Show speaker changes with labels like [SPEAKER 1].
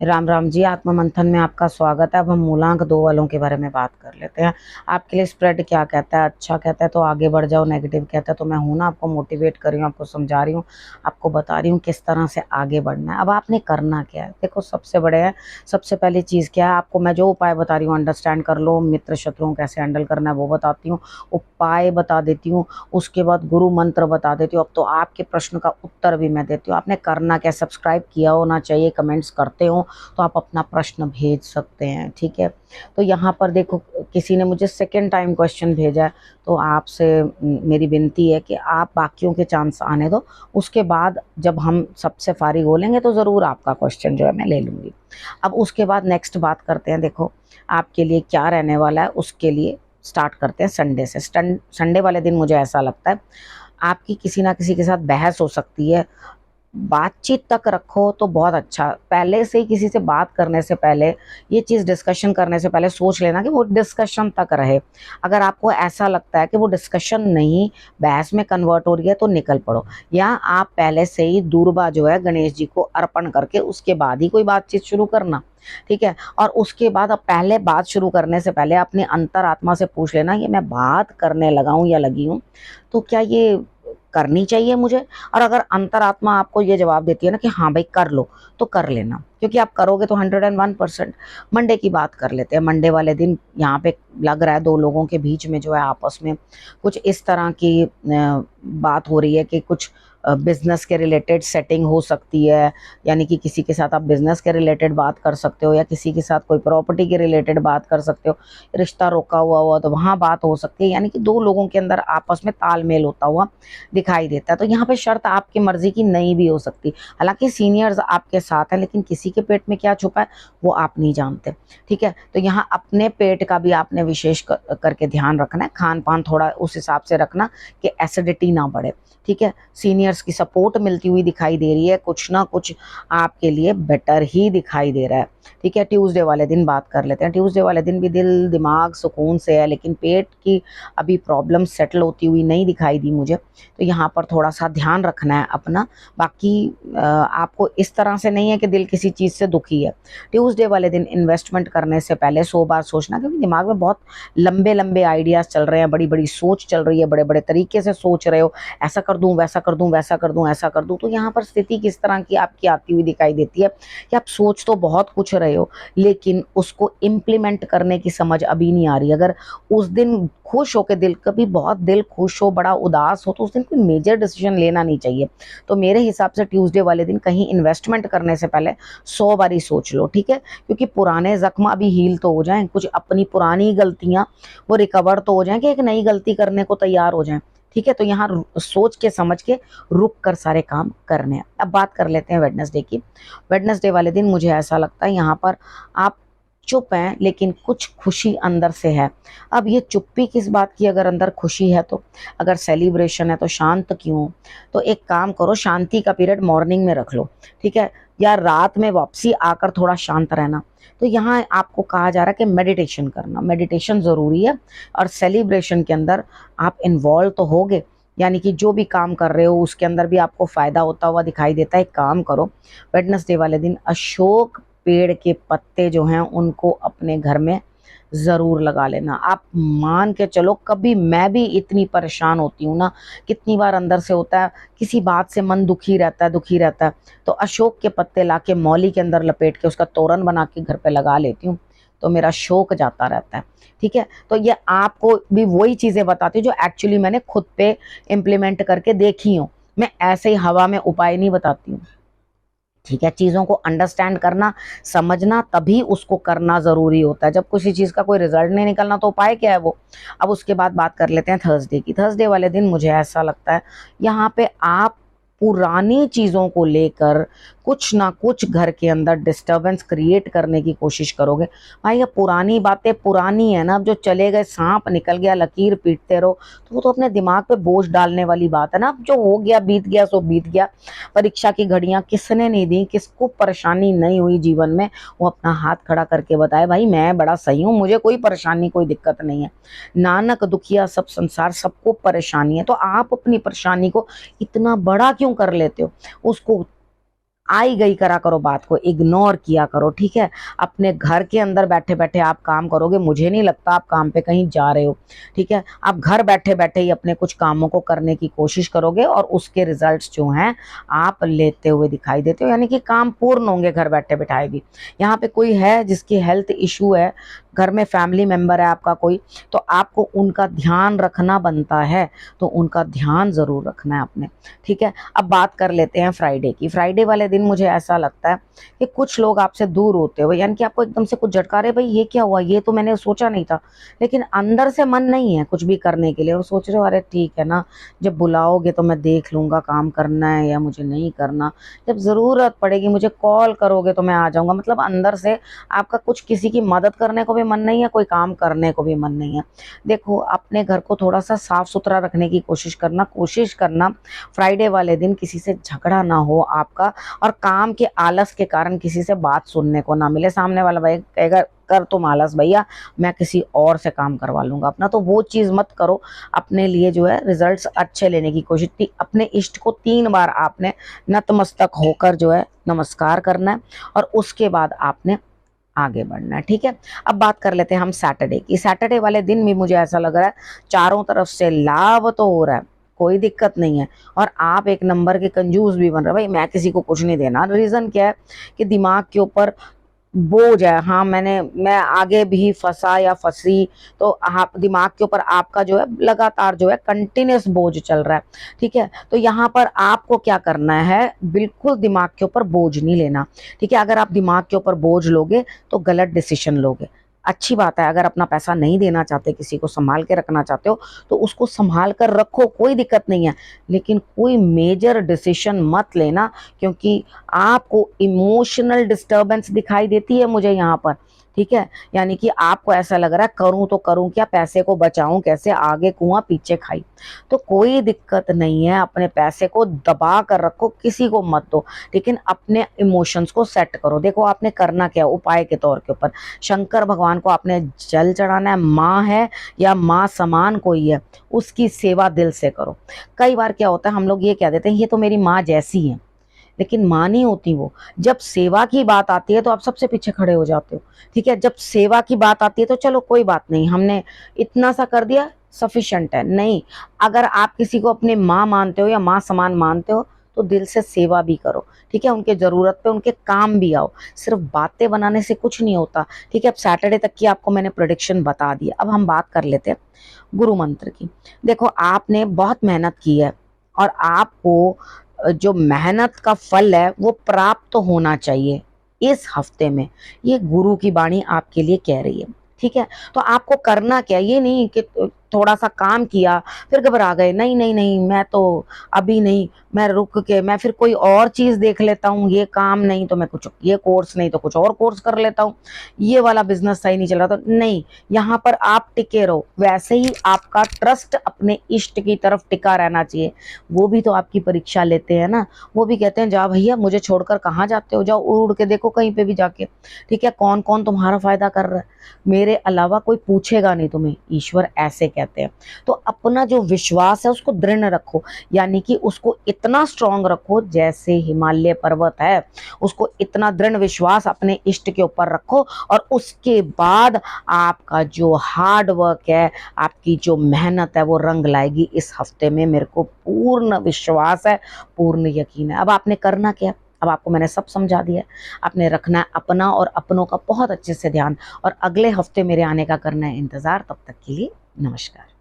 [SPEAKER 1] राम राम जी। आत्म मंथन में आपका स्वागत है। अब हम मूलांक 2 वालों के बारे में बात कर लेते हैं। आपके लिए स्प्रेड क्या कहता है? अच्छा कहता है तो आगे बढ़ जाओ, नेगेटिव कहता है तो मैं हूं ना, आपको मोटिवेट कर रही हूँ, आपको समझा रही हूँ, आपको बता रही हूँ किस तरह से आगे बढ़ना है। अब आपने करना क्या है? देखो, सबसे बड़े है, सबसे पहली चीज़ क्या है, आपको मैं जो उपाय बता रही हूँ अंडरस्टैंड कर लो। मित्र शत्रुओं कैसे हैंडल करना है वो बताती हूँ, उपाय बता देती हूँ, उसके बाद गुरु मंत्र बता देती हूँ। अब तो आपके प्रश्न का उत्तर भी मैं देती हूँ। आपने करना क्या? सब्सक्राइब किया होना चाहिए, कमेंट्स करते हो तो आप अपना प्रश्न भेज सकते हैं, ठीक है। तो यहाँ पर देखो, किसी ने मुझे सेकेंड टाइम क्वेश्चन भेजा है, तो आपसे मेरी विनती है कि आप बाकियों के चांस आने दो, उसके बाद जब हम सबसे फारिग हो लेंगे तो ज़रूर आपका क्वेश्चन जो है मैं ले लूँगी। अब उसके बाद नेक्स्ट बात करते हैं। देखो, आपके लिए क्या रहने वाला है, उसके लिए स्टार्ट करते हैं संडे से। संडे वाले दिन मुझे ऐसा लगता है आपकी किसी ना किसी के साथ बहस हो सकती है। बातचीत तक रखो तो बहुत अच्छा। पहले से ही किसी से बात करने से पहले, ये चीज़ डिस्कशन करने से पहले सोच लेना कि वो डिस्कशन तक रहे। अगर आपको ऐसा लगता है कि वो डिस्कशन नहीं, बहस में कन्वर्ट हो रही है, तो निकल पड़ो। या आप पहले से ही दूर्बा जो है गणेश जी को अर्पण करके उसके बाद ही कोई बातचीत शुरू करना, ठीक है। और उसके बाद अब पहले बात शुरू करने से पहले अपनी अंतरात्मा से पूछ लेना, ये मैं बात करने लगा हूँ या लगी हूँ, तो क्या ये करनी चाहिए मुझे? और अगर अंतरात्मा आपको ये जवाब देती है ना कि हाँ भाई कर लो, तो कर लेना, क्योंकि आप करोगे तो 101%। मंडे की बात कर लेते हैं। मंडे वाले दिन यहाँ पे लग रहा है दो लोगों के बीच में जो है आपस में कुछ इस तरह की बात हो रही है कि कुछ बिजनेस के रिलेटेड सेटिंग हो सकती है। यानी कि किसी के साथ आप बिजनेस के रिलेटेड बात कर सकते हो, या किसी के साथ कोई प्रॉपर्टी के रिलेटेड बात कर सकते हो। रिश्ता रोका हुआ तो वहाँ बात हो सकती है। यानी कि दो लोगों के अंदर आपस में तालमेल होता हुआ दिखाई देता है। तो यहाँ पे शर्त आपकी मर्जी की नहीं भी हो सकती। हालांकि सीनियर्स आपके साथ हैं, लेकिन किसी के पेट में क्या छुपा है वो आप नहीं जानते, ठीक है। तो यहाँ अपने पेट का भी आपने विशेष करके ध्यान रखना है। खान पान थोड़ा उस हिसाब से रखना कि एसिडिटी ना बढ़े, ठीक है। सीनियर्स की सपोर्ट मिलती हुई दिखाई दे रही है, कुछ ना कुछ आपके लिए बेटर ही दिखाई दे रहा है, ठीक है। ट्यूसडे वाले दिन बात कर लेते हैं। ट्यूसडे वाले दिन भी दिल दिमाग सुकून से है, लेकिन पेट की अभी प्रॉब्लम सेटल होती हुई नहीं दिखाई दी मुझे। तो यहाँ पर थोड़ा सा ध्यान रखना है अपना। बाकी आपको इस तरह से नहीं है कि दिल किसी चीज़ से दुखी है। ट्यूसडे वाले दिन इन्वेस्टमेंट करने से पहले 100 बार सोचना, क्योंकि दिमाग में बहुत लंबे लंबे आइडियाज़ चल रहे हैं, बड़ी बड़ी सोच चल रही है, बड़े बड़े तरीके से सोच रहे हो, ऐसा कर दूं, वैसा कर दूं, वैसा कर दूं, ऐसा कर दूं। तो यहाँ पर स्थिति किस तरह की आपकी आती हुई दिखाई देती है कि आप सोच तो बहुत कुछ रहे हो, लेकिन उसको इम्प्लीमेंट करने की समझ अभी नहीं आ रही। अगर उस दिन खुश हो के दिल, कभी बहुत दिल खुश हो, बड़ा उदास हो, तो उस दिन कोई मेजर डिसीजन लेना नहीं चाहिए। तो मेरे हिसाब से ट्यूसडे वाले दिन कहीं इन्वेस्टमेंट करने से पहले 100 बारी सोच लो, ठीक है। क्योंकि पुराने जख्म अभी हील तो हो जाएं, कुछ अपनी पुरानी गलतियां वो रिकवर तो हो जाएं, कि एक नई गलती करने को तैयार हो जाएं, ठीक है। तो यहाँ सोच के समझ के रुक कर सारे काम करने हैं। अब बात कर लेते हैं वेडनेसडे की। वेडनेसडे वाले दिन मुझे ऐसा लगता है यहाँ पर आप चुप हैं, लेकिन कुछ खुशी अंदर से है। अब ये चुप्पी किस बात की? अगर अंदर खुशी है तो, अगर सेलिब्रेशन है तो शांत क्यों? तो एक काम करो, शांति का पीरियड मॉर्निंग में रख लो, ठीक है, या रात में वापसी आकर थोड़ा शांत रहना। तो यहाँ आपको कहा जा रहा है कि मेडिटेशन करना, मेडिटेशन ज़रूरी है। और सेलिब्रेशन के अंदर आप इन्वॉल्व तो होगे, यानी कि जो भी काम कर रहे हो उसके अंदर भी आपको फ़ायदा होता हुआ दिखाई देता है। एक काम करो, वेडनेसडे वाले दिन अशोक पेड़ के पत्ते जो हैं उनको अपने घर में ज़रूर लगा लेना। आप मान के चलो, कभी मैं भी इतनी परेशान होती हूँ ना, कितनी बार अंदर से होता है किसी बात से मन दुखी रहता है, दुखी रहता है, तो अशोक के पत्ते लाके मौली के अंदर लपेट के उसका तोरण बना के घर पे लगा लेती हूँ, तो मेरा शोक जाता रहता है, ठीक है। तो ये आपको भी वही चीज़ें बताती हूँ जो एक्चुअली मैंने खुद पे इम्प्लीमेंट करके देखी हूँ। मैं ऐसे ही हवा में उपाय नहीं बताती हूँ, ठीक है। चीज़ों को अंडरस्टैंड करना, समझना, तभी उसको करना ज़रूरी होता है। जब किसी चीज़ का कोई रिजल्ट नहीं निकलना तो उपाय क्या है वो? अब उसके बाद बात कर लेते हैं थर्सडे की। थर्सडे वाले दिन मुझे ऐसा लगता है यहाँ पे आप पुरानी चीज़ों को लेकर कुछ ना कुछ घर के अंदर डिस्टरबेंस क्रिएट करने की कोशिश करोगे। भाई, ये पुरानी बातें पुरानी है ना, अब जो चले गए सांप निकल गया, लकीर पीटते रहो, तो वो तो अपने दिमाग पे बोझ डालने वाली बात है ना। अब जो हो गया बीत गया सो बीत गया। परीक्षा की घड़ियां किसने नहीं दी, किसको परेशानी नहीं हुई जीवन में, वो अपना हाथ खड़ा करके बताए भाई मैं बड़ा सही हूँ, मुझे कोई परेशानी कोई दिक्कत नहीं है। नानक दुखिया सब संसार, सबको परेशानी है। तो आप अपनी परेशानी को इतना बड़ा क्यों कर लेते हो? उसको आई गई करा करो, बात को इग्नोर किया करो, ठीक है। अपने घर के अंदर बैठे बैठे आप काम करोगे, मुझे नहीं लगता आप काम पे कहीं जा रहे हो, ठीक है। आप घर बैठे बैठे ही अपने कुछ कामों को करने की कोशिश करोगे और उसके रिजल्ट्स जो हैं आप लेते हुए दिखाई देते हो, यानी कि काम पूर्ण होंगे घर बैठे बैठाए भी। यहाँ पे कोई है जिसकी हेल्थ इशू है, घर में फैमिली मेंबर है आपका कोई, तो आपको उनका ध्यान रखना बनता है, तो उनका ध्यान जरूर रखना है आपने, ठीक है। अब बात कर लेते हैं फ्राइडे की। फ्राइडे वाले दिन मुझे ऐसा लगता है कि कुछ लोग आपसे दूर होते हुए, यानी कि आपको एकदम से कुछ झटका रहे, भाई ये क्या हुआ, ये तो मैंने सोचा नहीं था, लेकिन अंदर से मन नहीं है कुछ भी करने के लिए, और सोच रहे हो अरे ठीक है ना, जब बुलाओगे तो मैं देख लूंगा काम करना है या मुझे नहीं करना, जब जरूरत पड़ेगी मुझे कॉल करोगे तो मैं आ जाऊंगा। मतलब अंदर से आपका कुछ किसी की मदद करने को भी मन नहीं है, कोई काम करने को भी मन नहीं है। देखो अपने घर को थोड़ा सा साफ सुथरा रखने की कोशिश करना फ्राइडे वाले दिन किसी से झगड़ा ना हो आपका, और काम के आलस के कारण किसी से बात सुनने को ना मिले, सामने वाला भाई कहेगा कर तुम आलस भैया, मैं किसी और से काम करवा लूंगा अपना, तो वो चीज मत करो। अपने लिए जो है रिजल्ट्स अच्छे लेने की कोशिश की। अपने इष्ट को 3 बार आपने नतमस्तक होकर जो है नमस्कार करना है, और उसके बाद आपने आगे बढ़ना है, ठीक है। अब बात कर लेते हैं हम सैटरडे की। सैटरडे वाले दिन भी मुझे ऐसा लग रहा है चारों तरफ से लाभ तो हो रहा है, कोई दिक्कत नहीं है, और आप एक नंबर के कंजूस भी बन रहे हो, भाई मैं किसी को कुछ नहीं देना। रीजन क्या है कि दिमाग के ऊपर बोझ है। हाँ मैं आगे भी फंसा या फंसी, तो आप दिमाग के ऊपर आपका जो है लगातार जो है कंटिन्यूस बोझ चल रहा है, ठीक है। तो यहाँ पर आपको क्या करना है, बिल्कुल दिमाग के ऊपर बोझ नहीं लेना, ठीक है। अगर आप दिमाग के ऊपर बोझ लोगे तो गलत डिसीजन लोगे। अच्छी बात है, अगर अपना पैसा नहीं देना चाहते, किसी को संभाल के रखना चाहते हो तो उसको संभाल कर रखो, कोई दिक्कत नहीं है, लेकिन कोई मेजर डिसीजन मत लेना, क्योंकि आपको इमोशनल डिस्टर्बेंस दिखाई देती है मुझे यहाँ पर, ठीक है। यानी कि आपको ऐसा लग रहा है करूं तो करूं क्या, पैसे को बचाऊं कैसे, आगे कुआं पीछे खाई। तो कोई दिक्कत नहीं है, अपने पैसे को दबा कर रखो, किसी को मत दो, लेकिन अपने इमोशंस को सेट करो। देखो आपने करना क्या, उपाय के तौर के ऊपर शंकर भगवान को आपने जल चढ़ाना है। माँ है या माँ समान कोई है, उसकी सेवा दिल से करो। कई बार क्या होता है, हम लोग ये कह देते हैं ये तो मेरी माँ जैसी है, लेकिन माँ नहीं होती वो। जब सेवा की बात आती है तो आप सबसे पीछे खड़े हो जाते हो, ठीक है। जब सेवा की बात आती है तो चलो कोई बात नहीं, हमने इतना सा कर दिया सफिशिएंट है, नहीं। अगर आप किसी को अपने माँ मानते हो या माँ समान मानते हो तो दिल से सेवा भी करो, ठीक है। उनके जरूरत पे उनके काम भी आओ, सिर्फ बातें बनाने से कुछ नहीं होता, ठीक है। अब सैटरडे तक की आपको मैंने प्रेडिक्शन बता दी। अब हम बात कर लेते हैं गुरु मंत्र की। देखो आपने बहुत मेहनत की है, और आपको जो मेहनत का फल है वो प्राप्त तो होना चाहिए इस हफ्ते में, ये गुरु की वाणी आपके लिए कह रही है, ठीक है। तो आपको करना क्या, ये नहीं कि थोड़ा सा काम किया फिर घबरा गए, नहीं नहीं नहीं मैं तो अभी नहीं, मैं रुक के मैं फिर कोई और चीज देख लेता हूँ, ये काम नहीं तो मैं कुछ, ये कोर्स नहीं तो कुछ और कोर्स कर लेता हूँ, ये वाला बिजनेस सही नहीं चल रहा तो नहीं। यहाँ पर आप टिके रहो, वैसे ही आपका ट्रस्ट अपने इष्ट की तरफ टिका रहना चाहिए। वो भी तो आपकी परीक्षा लेते हैं ना, वो भी कहते हैं जा भैया मुझे छोड़कर कहाँ जाते हो, जाओ उड़ उड़ के देखो कहीं पे भी जाके, ठीक है। कौन कौन तुम्हारा फायदा कर रहा है, मेरे अलावा कोई पूछेगा नहीं तुम्हें, ईश्वर ऐसे कहते हैं। तो अपना जो विश्वास है उसको दृढ़ रखो, यानी कि उसको इतना स्ट्रांग रखो जैसे हिमालय पर्वत है, उसको इतना दृढ़ विश्वास अपने इष्ट के ऊपर रखो, और उसके बाद आपका जो हार्ड वर्क है, आपकी जो मेहनत है वो रंग लाएगी इस हफ्ते में, मेरे को पूर्ण विश्वास है, पूर्ण यकीन है। अब आपने करना क्या, अब आपको मैंने सब समझा दिया है। आपने रखना है अपना और अपनों का बहुत अच्छे से ध्यान, और अगले हफ्ते मेरे आने का करना है इंतजार। तब तक के लिए नमस्कार।